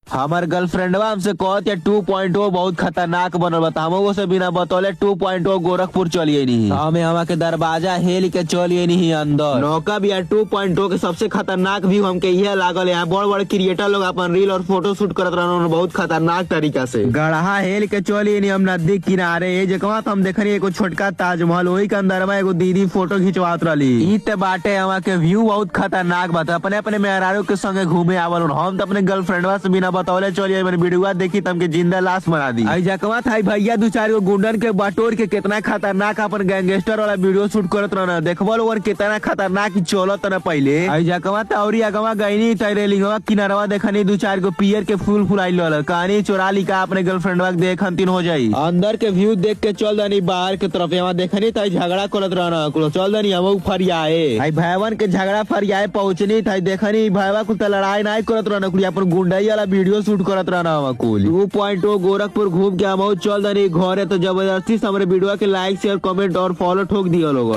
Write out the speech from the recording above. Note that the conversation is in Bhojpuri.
हमार गर्लफ्रेंडवा हमसे कहत है 2.0 बहुत खतरनाक बनल बता, हम से बिना बतौले 2.0 गोरखपुर चलिए नहीं, हमें हवा के दरवाजा हेल के चलिए नहीं अंदर। नौका भी 2.0 के सबसे खतरनाक व्यू हमके यह लागल है। बड़ बड़े क्रिएटर लोग अपन रील और फोटो शूट करत रहन बहुत खतरनाक तरीका से। गढ़ा हेल के चलिए नहीं हम नदी किनारे ये जगह हम देखनी एगो छोटका ताजमहल, वही के अंदर में एगो दीदी फोटो खिंचवात रही। ई ते बाटे हवा के व्यू बहुत खतरनाक बता, अपने अपने मेहरारू के संगे घूमे आवल। हम तो अपने गर्लफ्रेंडवा से बिना बतौले चलिए मैंने वीडियो देखी तम के जिंदा लाश बना दी। आई जकवा था भैया दो चार गो गुंडन के बटोर के कितना खतरनाक अपन गैंगस्टर वाला वीडियो शूट करत रहना, देखबो लोगन कितना खतरनाक चलत ना पहले। आई जकवा था और अगवा गईनी तैरे लिंगवा किनारवा देखनी दो चार गो पियर के फूल फुलाइल रहल, कहानी चोरा ली का अपने गर्लफ्रेंडवा के देखन तीन हो जाई। अंदर के व्यू देख के चल दनी बाहर के तरफ, यहाँ देखनी था झगड़ा करत रहना, चल दनी हम फरियाए। आई भैवन के झगड़ा फरियाए पहुंचनी था, देखनी भैवा कुछ लड़ाई नहीं करत रहना, अपन गुंडाई वाला वीडियो शूट करत रहना। 2.0 गोरखपुर घूम के हम चल दनी घरे, तो जबरदस्ती से हमारे वीडियो के लाइक शेयर कमेंट और फॉलो ठोक दिया लोग।